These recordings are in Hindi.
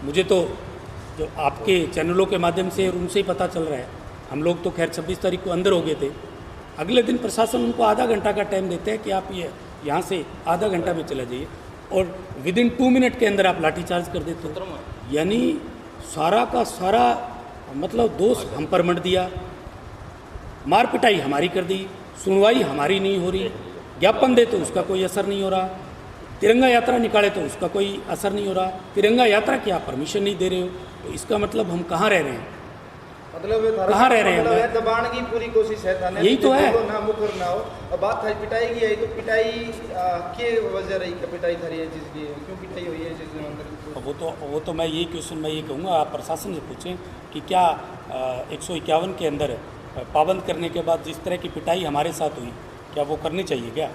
मुझे तो जो आपके चैनलों के माध्यम से और उनसे ही पता चल रहा है। हम लोग तो खैर 26 तारीख को अंदर हो गए थे। अगले दिन प्रशासन उनको आधा घंटा का टाइम देते हैं कि आप ये यहाँ से आधा घंटा में चला जाइए, और विदिन 2 मिनट के अंदर आप लाठीचार्ज कर देते हो। यानी सारा का सारा मतलब दोष हम पर मढ़ दिया, मार पिटाई हमारी कर दी, सुनवाई हमारी नहीं हो रही, ज्ञापन दे तो उसका कोई असर नहीं हो रहा, तिरंगा यात्रा निकाले तो उसका कोई असर नहीं हो रहा, तिरंगा यात्रा की आप परमिशन नहीं दे रहे हो। तो इसका मतलब हम कहाँ रह रहे हैं, मतलब कहाँ रह रहे हैं? मतलब दबाने की पूरी कोशिश है थाने, यही तो है ना मुकर ना हो। अब बात था पिटाई की आई, तो पिटाई के वजह रही कि पिटाई थरी है जिसकी, क्यों पिटाई हुई है जिसके अंदर? वो तो मैं यही क्वेश्चन मैं ये कहूँगा आप प्रशासन से पूछें कि क्या 151 के अंदर पाबंद करने के बाद जिस तरह की पिटाई हमारे साथ हुई, क्या वो करनी चाहिए क्या?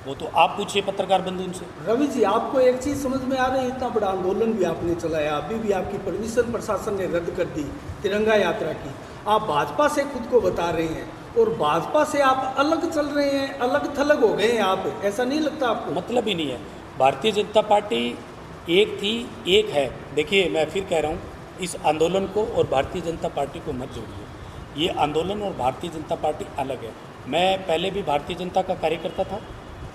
वो तो आप पूछिए पत्रकार बंधु उनसे। रवि जी, आपको एक चीज़ समझ में आ रही है, इतना बड़ा आंदोलन भी आपने चलाया, अभी भी आपकी परमिशन प्रशासन ने रद्द कर दी तिरंगा यात्रा की, आप भाजपा से खुद को बता रहे हैं और भाजपा से आप अलग चल रहे हैं, अलग थलग हो गए हैं आप, ऐसा नहीं लगता आपको? मतलब ही नहीं है। भारतीय जनता पार्टी एक थी, एक है। देखिए मैं फिर कह रहा हूँ, इस आंदोलन को और भारतीय जनता पार्टी को मत जोड़िए। ये आंदोलन और भारतीय जनता पार्टी अलग है। मैं पहले भी भारतीय जनता का कार्यकर्ता था,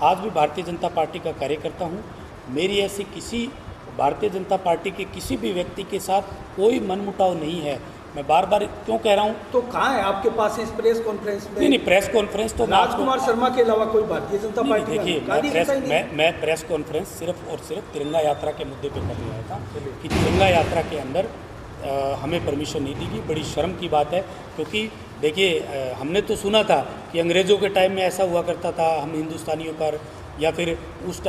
आज भी भारतीय जनता पार्टी का कार्यकर्ता हूँ। मेरी ऐसी किसी भारतीय जनता पार्टी के किसी भी व्यक्ति के साथ कोई मनमुटाव नहीं है। मैं बार बार क्यों कह रहा हूँ? तो कहाँ है आपके पास इस प्रेस कॉन्फ्रेंस में? नहीं, प्रेस कॉन्फ्रेंस तो राजकुमार शर्मा के अलावा कोई भारतीय जनता पार्टी का? देखिए मैं प्रेस कॉन्फ्रेंस सिर्फ और सिर्फ तिरंगा यात्रा के मुद्दे पे करने आया था कि तिरंगा यात्रा के अंदर हमें परमिशन नहीं दी गई। बड़ी शर्म की बात है, क्योंकि देखिए हमने तो सुना था कि अंग्रेज़ों के टाइम में ऐसा हुआ करता था, हम हिंदुस्तानियों पर, या फिर उस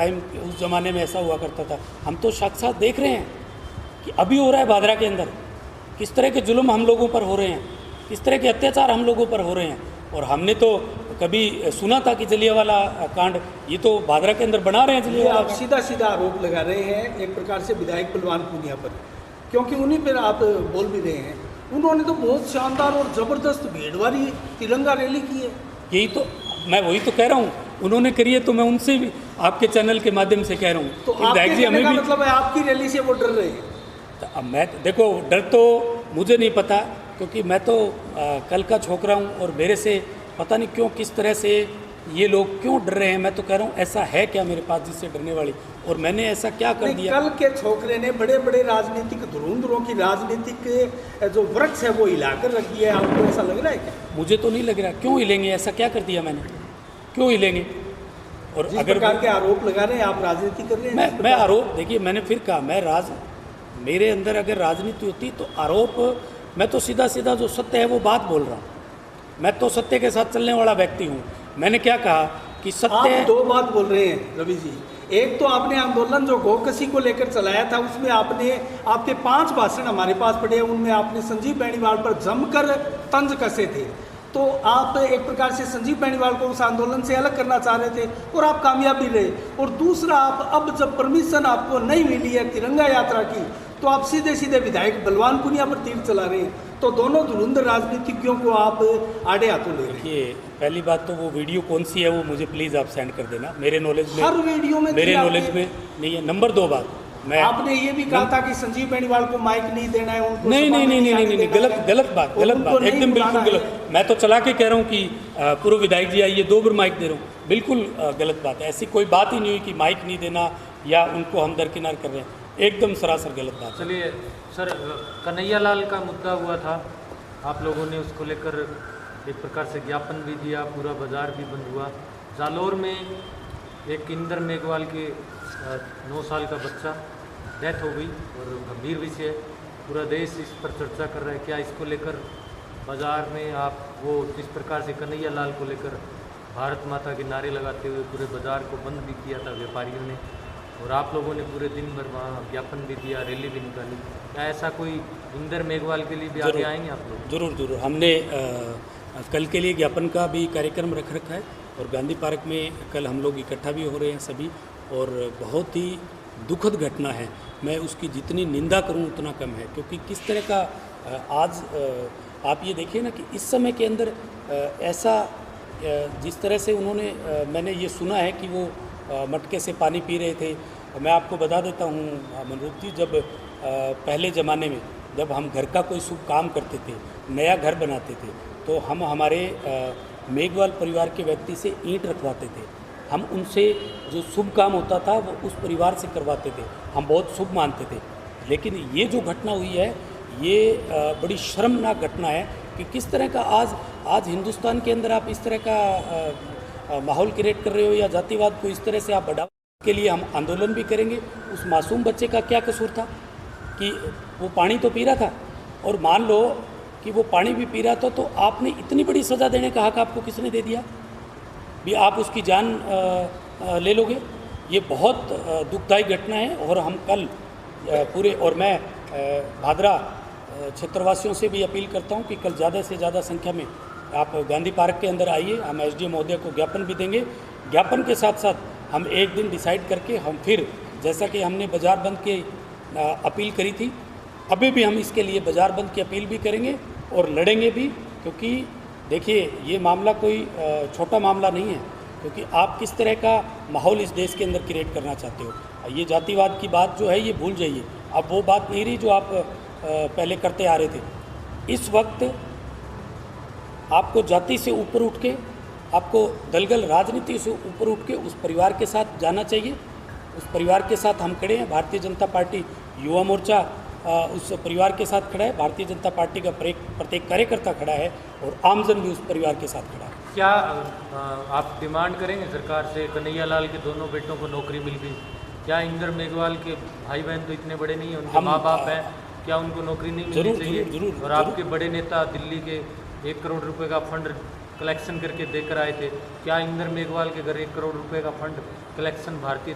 ज़माने में ऐसा हुआ करता था। हम तो साक्षात देख रहे हैं कि अभी हो रहा है भादरा के अंदर, किस तरह के जुल्म हम लोगों पर हो रहे हैं, किस तरह के अत्याचार हम लोगों पर हो रहे हैं। और हमने तो कभी सुना था कि जलियांवाला कांड, ये तो भादरा के अंदर बना रहे हैं जलियांवाला। आप सीधा सीधा आरोप लगा रहे हैं एक प्रकार से विधायक बलवान पूनिया पर, क्योंकि उन्हीं पर आप बोल भी रहे हैं। उन्होंने तो बहुत शानदार और ज़बरदस्त भीड़ वाली तिरंगा रैली की है। यही तो मैं वही तो कह रहा हूँ, उन्होंने करी है, तो मैं उनसे भी आपके चैनल के माध्यम से कह रहा हूँ। तो आपके कहने का मतलब है आपकी रैली से वो डर रहे हैं? अब मैं देखो, डर तो मुझे नहीं पता, क्योंकि मैं तो कल का छोकरा हूँ, और मेरे से पता नहीं क्यों किस तरह से ये लोग क्यों डर रहे हैं। मैं तो कह रहा हूँ ऐसा है क्या मेरे पास जिससे डरने वाली, और मैंने ऐसा क्या कर दिया? कल के छोकरे ने बड़े बड़े राजनीतिक धुरंधरों की राजनीतिक जो वृक्ष है वो हिलाकर रख दिया है, आपको ऐसा लग रहा है क्या? मुझे तो नहीं लग रहा। क्यों हिलेंगे? ऐसा क्या कर दिया मैंने, क्यों हिलेंगे? और जिस अगर प्रकार के आरोप लगा रहे हैं आप, राजनीति कर रहे हैं। मैं आरोप, देखिए मैंने फिर कहा, मेरे अंदर अगर राजनीति होती तो आरोप, मैं तो सीधा सीधा जो सत्य है वो बात बोल रहा हूँ। मैं तो सत्य के साथ चलने वाला व्यक्ति हूँ। मैंने क्या कहा कि सत्य। आप 2 बात बोल रहे हैं रवि जी। एक तो आपने आंदोलन जो गोकसी को लेकर चलाया था, उसमें आपके 5 भाषण हमारे पास पड़े हैं, उनमें आपने संजीव बेनीवाल पर जमकर तंज कसे थे। तो आप एक प्रकार से संजीव बेनीवाल को उस आंदोलन से अलग करना चाह रहे थे, और आप कामयाब भी रहे। और दूसरा, आप अब जब परमिशन आपको नहीं मिली है तिरंगा यात्रा की, तो आप सीधे सीधे विधायक बलवान पूनिया पर तीर चला रहे हैं। तो दोनों धुरंधर राजनीतिज्ञों को आप आड़े हाथों ले रहे हैं। देखिए, पहली बात तो वो वीडियो कौन सी है वो मुझे प्लीज़ आप सेंड कर देना। मेरे नॉलेज में, हर वीडियो में मेरे नॉलेज में नहीं है। नंबर 2 बात, आपने ये भी कहा था कि संजीव बेनीवाल को माइक नहीं देना है, उनको नहीं, गलत बात, एकदम बिल्कुल गलत। मैं तो चला के कह रहा हूँ कि पूर्व विधायक जी आइए, 2 बार माइक दे रहा हूँ। बिल्कुल गलत बात है। ऐसी कोई बात ही नहीं हुई कि माइक नहीं देना या उनको हम दरकिनार कर रहे हैं। एकदम सरासर गलत बात। चलिए सर, कन्हैया लाल का मुद्दा हुआ था, आप लोगों ने उसको लेकर एक प्रकार से ज्ञापन भी दिया, पूरा बाजार भी बंद हुआ। जालौर में एक इंदर मेघवाल के 9 साल का बच्चा डेथ हो गई, और गंभीर विषय है, पूरा देश इस पर चर्चा कर रहा है। क्या इसको लेकर बाजार में आप वो जिस प्रकार से कन्हैया लाल को लेकर भारत माता के नारे लगाते हुए पूरे बाजार को बंद भी किया था व्यापारियों ने, और आप लोगों ने पूरे दिन भर वहाँ ज्ञापन भी दिया, रैली भी निकाली, क्या ऐसा कोई इंदर मेघवाल के लिए भी आगे आएंगे आप लोग? जरूर। हमने कल के लिए ज्ञापन का भी कार्यक्रम रख रखा है, और गांधी पार्क में कल हम लोग इकट्ठा भी हो रहे हैं सभी। और बहुत ही दुखद घटना है, मैं उसकी जितनी निंदा करूं उतना कम है, क्योंकि किस तरह का आज आप ये देखिए ना कि इस समय के अंदर ऐसा जिस तरह से उन्होंने मैंने ये सुना है कि वो मटके से पानी पी रहे थे, और मैं आपको बता देता हूँ मनरूप जी, जब पहले ज़माने में जब हम घर का कोई शुभ काम करते थे, नया घर बनाते थे, तो हम हमारे मेघवाल परिवार के व्यक्ति से ईंट रखवाते थे। हम उनसे जो शुभ काम होता था वो उस परिवार से करवाते थे, हम बहुत शुभ मानते थे। लेकिन ये जो घटना हुई है ये बड़ी शर्मनाक घटना है कि किस तरह का आज हिंदुस्तान के अंदर आप इस तरह का माहौल क्रिएट कर रहे हो, या जातिवाद को इस तरह से आप बढ़ावा के लिए हम आंदोलन भी करेंगे। उस मासूम बच्चे का क्या कसूर था कि वो पानी तो पी रहा था, और मान लो कि वो पानी भी पी रहा था तो आपने इतनी बड़ी सज़ा देने का हक आपको किसने दे दिया भी आप उसकी जान ले लोगे। ये बहुत दुखदायी घटना है। और हम कल पूरे, और मैं भादरा क्षेत्रवासियों से भी अपील करता हूं कि कल ज़्यादा से ज़्यादा संख्या में आप गांधी पार्क के अंदर आइए। हम एसडीएम महोदय को ज्ञापन भी देंगे। ज्ञापन के साथ साथ हम एक दिन डिसाइड करके हम फिर, जैसा कि हमने बाज़ार बंद की अपील करी थी, अभी भी हम इसके लिए बाज़ार बंद की अपील भी करेंगे और लड़ेंगे भी। क्योंकि देखिए ये मामला कोई छोटा मामला नहीं है, क्योंकि आप किस तरह का माहौल इस देश के अंदर क्रिएट करना चाहते हो। ये जातिवाद की बात जो है ये भूल जाइए, अब वो बात नहीं रही जो आप पहले करते आ रहे थे। इस वक्त आपको जाति से ऊपर उठ के, आपको दलगल राजनीति से ऊपर उठ के उस परिवार के साथ जाना चाहिए। उस परिवार के साथ हम खड़े हैं। भारतीय जनता पार्टी युवा मोर्चा उस परिवार के साथ खड़ा है। भारतीय जनता पार्टी का प्रत्येक कार्यकर्ता खड़ा है और आमजन भी उस परिवार के साथ खड़ा है। क्या आप डिमांड करेंगे सरकार से? कन्हैया लाल के दोनों बेटों को नौकरी मिल गई, क्या इंदर मेघवाल के भाई बहन तो इतने बड़े नहीं हैं, उनके माँ बाप हैं, क्या उनको नौकरी नहीं मिलनी चाहिए? जरूर। और आपके बड़े नेता दिल्ली के 1 करोड़ रुपए का फंड कलेक्शन करके देकर आए थे, क्या इंदर मेघवाल के घर 1 करोड़ रुपए का फंड कलेक्शन भारतीय